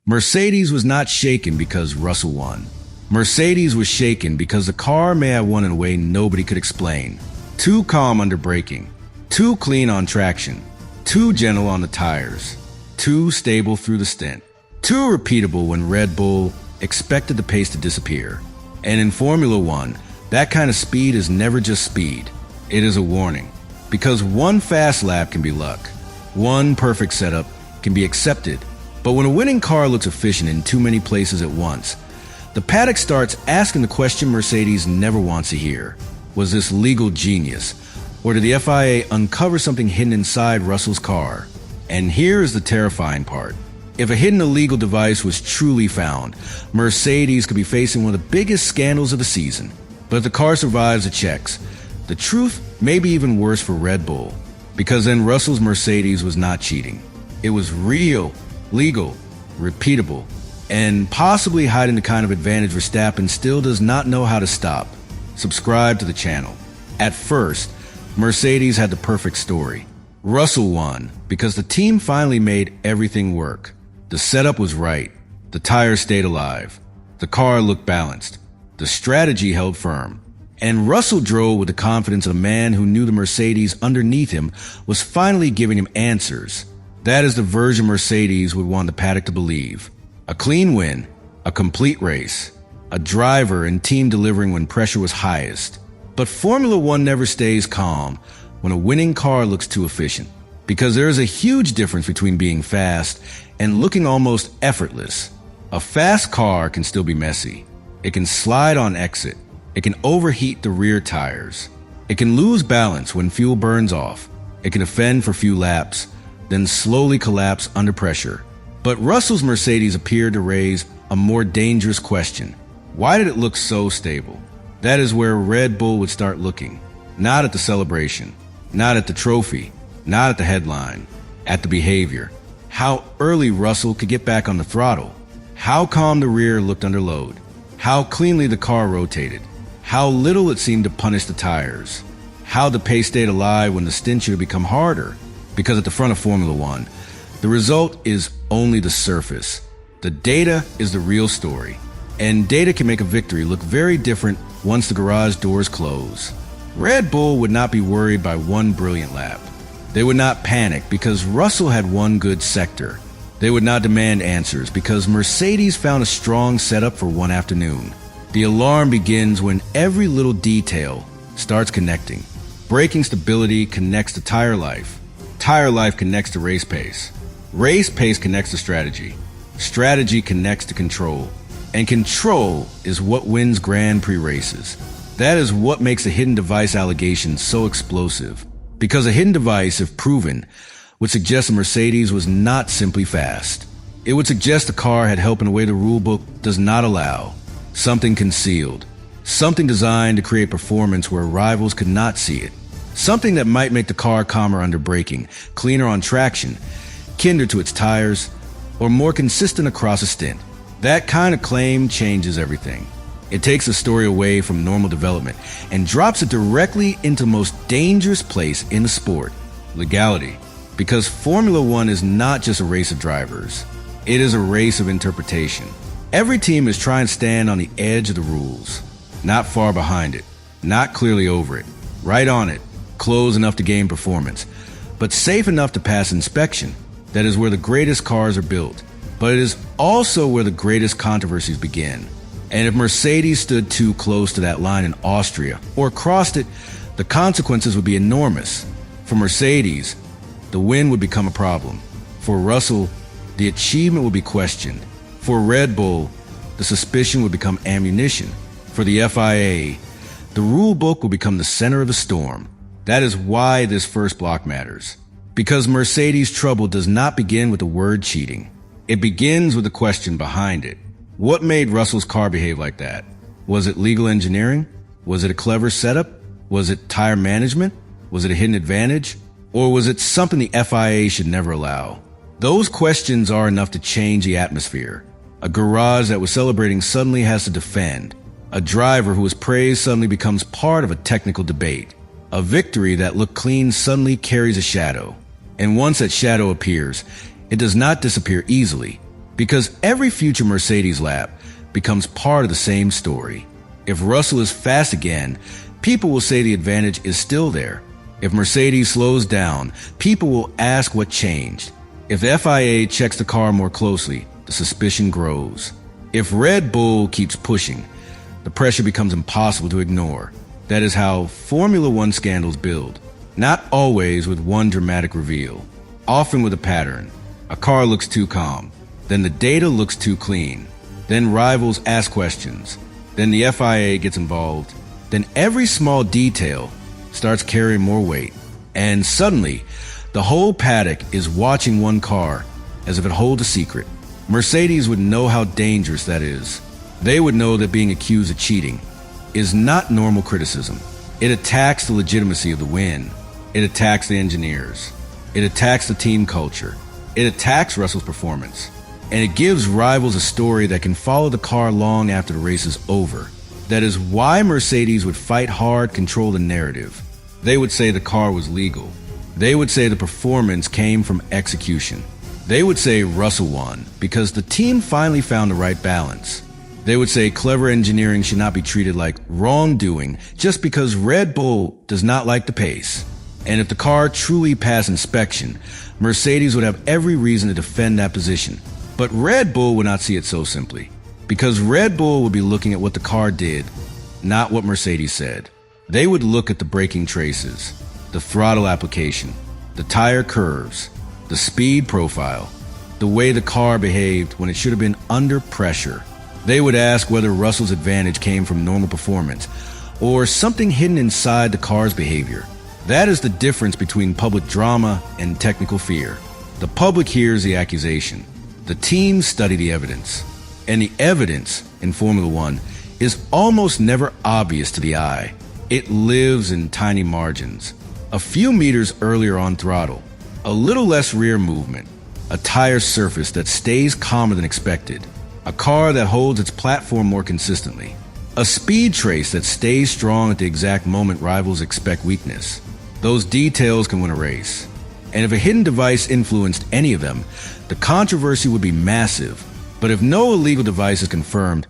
Mercedes was not shaken because Russell won. Mercedes was shaken because the car may have won in a way nobody could explain. Too calm under braking, too clean on traction, too gentle on the tires, too stable through the stint, too repeatable when Red Bull expected the pace to disappear. And in Formula One, that kind of speed is never just speed. It is a warning. Because one fast lap can be luck. One perfect setup can be accepted. But when a winning car looks efficient in too many places at once, the paddock starts asking the question Mercedes never wants to hear. Was this legal genius? Or did the FIA uncover something hidden inside Russell's car? And here is the terrifying part. If a hidden illegal device was truly found, Mercedes could be facing one of the biggest scandals of the season. But if the car survives the checks, the truth may be even worse for Red Bull. Because then Russell's Mercedes was not cheating. It was real, legal, repeatable, and possibly hiding the kind of advantage Verstappen still does not know how to stop. Subscribe to the channel. At first, Mercedes had the perfect story. Russell won because the team finally made everything work. The setup was right. The tires stayed alive. The car looked balanced. The strategy held firm. And Russell drove with the confidence of a man who knew the Mercedes underneath him was finally giving him answers. That is the version Mercedes would want the paddock to believe. A clean win, a complete race, a driver and team delivering when pressure was highest. But Formula One never stays calm when a winning car looks too efficient, because there is a huge difference between being fast and looking almost effortless. A fast car can still be messy. It can slide on exit. It can overheat the rear tires. It can lose balance when fuel burns off. It can offend for few laps, then slowly collapse under pressure. But Russell's Mercedes appeared to raise a more dangerous question. Why did it look so stable? That is where Red Bull would start looking. Not at the celebration, not at the trophy, not at the headline, at the behavior. How early Russell could get back on the throttle. How calm the rear looked under load. How cleanly the car rotated. How little it seemed to punish the tires. How the pace stayed alive when the stint should have become harder. Because at the front of Formula One, the result is only the surface. The data is the real story. And data can make a victory look very different once the garage doors close. Red Bull would not be worried by one brilliant lap. They would not panic because Russell had one good sector. They would not demand answers because Mercedes found a strong setup for one afternoon. The alarm begins when every little detail starts connecting. Braking stability connects to tire life. Tire life connects to race pace. Race pace connects to strategy. Strategy connects to control. And control is what wins Grand Prix races. That is what makes a hidden device allegation so explosive. Because a hidden device, if proven, would suggest a Mercedes was not simply fast. It would suggest the car had help in a way the rulebook does not allow. Something concealed. Something designed to create performance where rivals could not see it. Something that might make the car calmer under braking, cleaner on traction, kinder to its tires, or more consistent across a stint. That kind of claim changes everything. It takes the story away from normal development and drops it directly into the most dangerous place in the sport, legality. Because Formula One is not just a race of drivers. It is a race of interpretation. Every team is trying to stand on the edge of the rules, not far behind it, not clearly over it, right on it, close enough to gain performance, but safe enough to pass inspection. That is where the greatest cars are built, but it is also where the greatest controversies begin. And if Mercedes stood too close to that line in Austria or crossed it, the consequences would be enormous. For Mercedes, the win would become a problem. For Russell, the achievement would be questioned. For Red Bull, the suspicion would become ammunition. For the FIA, the rule book will become the center of the storm. That is why this first block matters. Because Mercedes' trouble does not begin with the word cheating. It begins with the question behind it. What made Russell's car behave like that? Was it legal engineering? Was it a clever setup? Was it tire management? Was it a hidden advantage? Or was it something the FIA should never allow? Those questions are enough to change the atmosphere. A garage that was celebrating suddenly has to defend. A driver who was praised suddenly becomes part of a technical debate. A victory that looked clean suddenly carries a shadow. And once that shadow appears, it does not disappear easily. Because every future Mercedes lap becomes part of the same story. If Russell is fast again, people will say the advantage is still there. If Mercedes slows down, people will ask what changed. If the FIA checks the car more closely, the suspicion grows. If Red Bull keeps pushing, the pressure becomes impossible to ignore. That is how Formula One scandals build. Not always with one dramatic reveal, often with a pattern. A car looks too calm, then the data looks too clean, then rivals ask questions, then the FIA gets involved, then every small detail starts carrying more weight, and suddenly, the whole paddock is watching one car as if it holds a secret. Mercedes would know how dangerous that is. They would know that being accused of cheating is not normal criticism. It attacks the legitimacy of the win. It attacks the engineers. It attacks the team culture. It attacks Russell's performance. And it gives rivals a story that can follow the car long after the race is over. That is why Mercedes would fight hard, control the narrative. They would say the car was legal. They would say the performance came from execution. They would say Russell won because the team finally found the right balance. They would say clever engineering should not be treated like wrongdoing just because Red Bull does not like the pace. And if the car truly passed inspection, Mercedes would have every reason to defend that position. But Red Bull would not see it so simply, because Red Bull would be looking at what the car did, not what Mercedes said. They would look at the braking traces, the throttle application, the tire curves, the speed profile, the way the car behaved when it should have been under pressure. They would ask whether Russell's advantage came from normal performance or something hidden inside the car's behavior. That is the difference between public drama and technical fear. The public hears the accusation. The teams study the evidence. And the evidence in Formula One is almost never obvious to the eye. It lives in tiny margins. A few meters earlier on throttle, a little less rear movement, a tire surface that stays calmer than expected, a car that holds its platform more consistently, a speed trace that stays strong at the exact moment rivals expect weakness. Those details can win a race. And if a hidden device influenced any of them, the controversy would be massive. But if no illegal device is confirmed,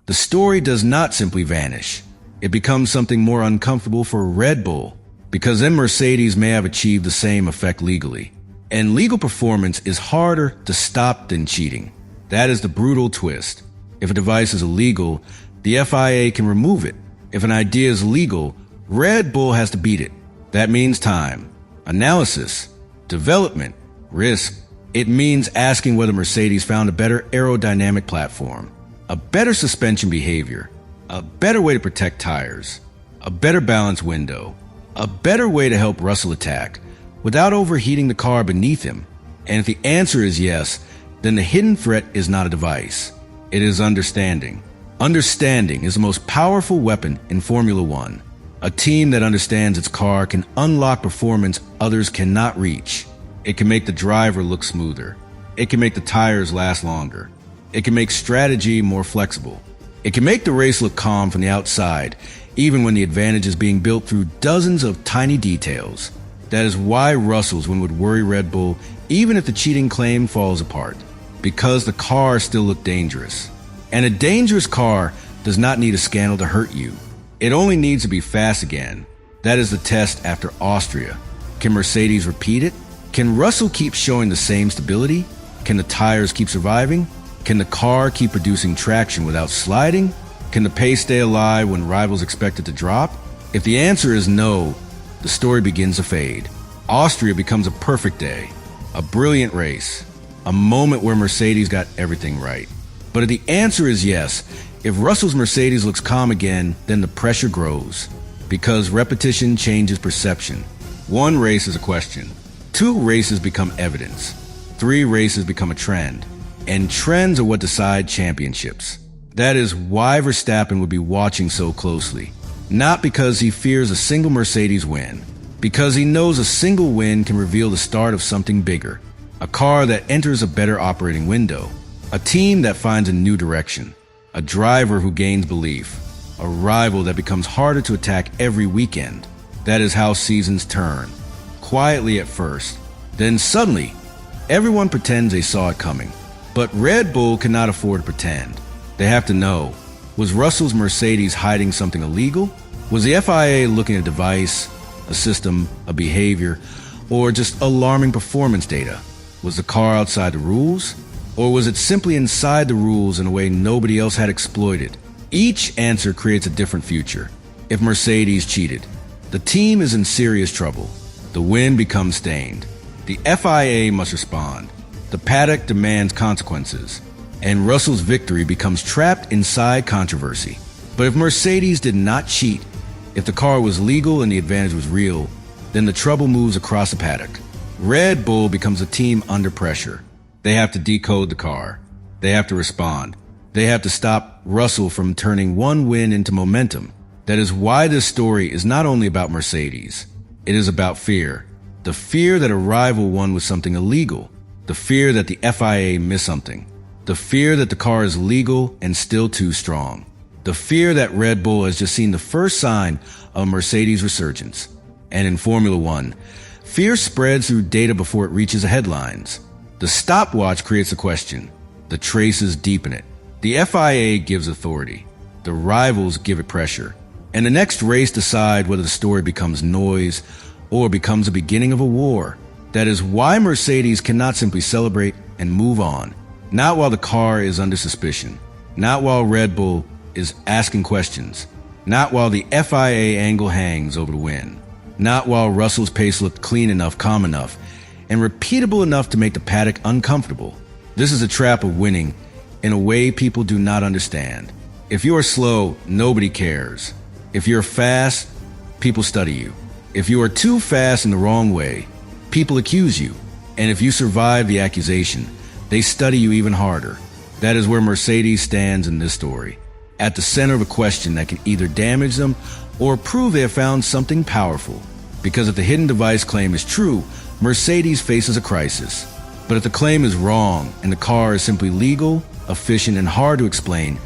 the story does not simply vanish. It becomes something more uncomfortable for Red Bull, because then Mercedes may have achieved the same effect legally. And legal performance is harder to stop than cheating. That is the brutal twist. If a device is illegal, the FIA can remove it. If an idea is legal, Red Bull has to beat it. That means time, analysis, development, risk. It means asking whether Mercedes found a better aerodynamic platform, a better suspension behavior, a better way to protect tires, a better balance window, a better way to help Russell attack without overheating the car beneath him. And if the answer is yes, then the hidden threat is not a device. It is understanding. Understanding is the most powerful weapon in Formula One. A team that understands its car can unlock performance others cannot reach. It can make the driver look smoother. It can make the tires last longer. It can make strategy more flexible. It can make the race look calm from the outside, even when the advantage is being built through dozens of tiny details. That is why Russell's win would worry Red Bull, even if the cheating claim falls apart, because the car still looked dangerous. And a dangerous car does not need a scandal to hurt you. It only needs to be fast again. That is the test after Austria. Can Mercedes repeat it? Can Russell keep showing the same stability? Can the tires keep surviving? Can the car keep producing traction without sliding? Can the pace stay alive when rivals expect it to drop? If the answer is no, the story begins to fade. Austria becomes a perfect day, a brilliant race, a moment where Mercedes got everything right. But if the answer is yes, if Russell's Mercedes looks calm again, then the pressure grows, because repetition changes perception. One race is a question. 2 races become evidence. 3 races become a trend. And trends are what decide championships. That is why Verstappen would be watching so closely. Not because he fears a single Mercedes win, because he knows a single win can reveal the start of something bigger. A car that enters a better operating window. A team that finds a new direction. A driver who gains belief. A rival that becomes harder to attack every weekend. That is how seasons turn. Quietly at first. Then suddenly, everyone pretends they saw it coming. But Red Bull cannot afford to pretend. They have to know. Was Russell's Mercedes hiding something illegal? Was the FIA looking at a device, a system, a behavior, or just alarming performance data? Was the car outside the rules? Or was it simply inside the rules in a way nobody else had exploited? Each answer creates a different future. If Mercedes cheated, the team is in serious trouble. The win becomes stained. The FIA must respond. The paddock demands consequences. And Russell's victory becomes trapped inside controversy. But if Mercedes did not cheat, if the car was legal and the advantage was real, then the trouble moves across the paddock. Red Bull becomes a team under pressure. They have to decode the car. They have to respond. They have to stop Russell from turning one win into momentum. That is why this story is not only about Mercedes. It is about fear. The fear that a rival won with something illegal. The fear that the FIA missed something. The fear that the car is legal and still too strong. The fear that Red Bull has just seen the first sign of Mercedes' resurgence. And in Formula One, fear spreads through data before it reaches the headlines. The stopwatch creates a question. The traces deepen it. The FIA gives authority. The rivals give it pressure. And the next race decide whether the story becomes noise or becomes the beginning of a war. That is why Mercedes cannot simply celebrate and move on. Not while the car is under suspicion. Not while Red Bull is asking questions. Not while the FIA angle hangs over the win. Not while Russell's pace looked clean enough, calm enough, and repeatable enough to make the paddock uncomfortable. This is a trap of winning in a way people do not understand. If you are slow, nobody cares. If you're fast, people study you. If you are too fast in the wrong way, people accuse you. And if you survive the accusation, they study you even harder. That is where Mercedes stands in this story, at the center of a question that can either damage them or prove they have found something powerful. Because if the hidden device claim is true, Mercedes faces a crisis. But if the claim is wrong and the car is simply legal, efficient, and hard to explain,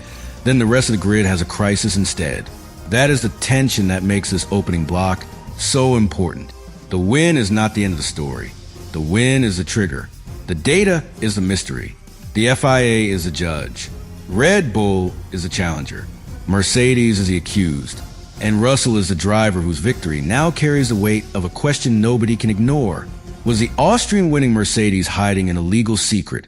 then the rest of the grid has a crisis instead. That is the tension that makes this opening block so important. The win is not the end of the story. The win is the trigger. The data is the mystery. The FIA is the judge. Red Bull is the challenger. Mercedes is the accused. And Russell is the driver whose victory now carries the weight of a question nobody can ignore. Was the Austrian winning Mercedes hiding an illegal secret,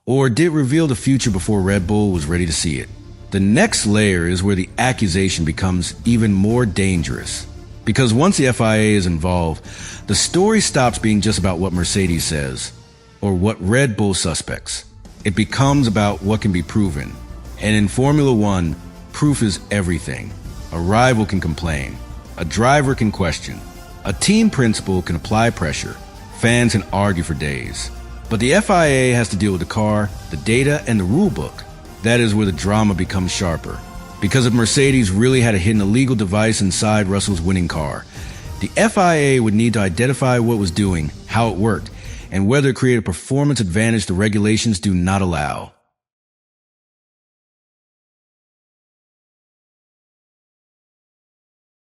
or did it reveal the future before Red Bull was ready to see it? The next layer is where the accusation becomes even more dangerous. Because once the FIA is involved, the story stops being just about what Mercedes says, or what Red Bull suspects. It becomes about what can be proven. And in Formula One, proof is everything. A rival can complain. A driver can question. A team principal can apply pressure. Fans can argue for days. But the FIA has to deal with the car, the data, and the rule book. That is where the drama becomes sharper. Because if Mercedes really had a hidden illegal device inside Russell's winning car, the FIA would need to identify what it was doing, how it worked, and whether it created a performance advantage the regulations do not allow.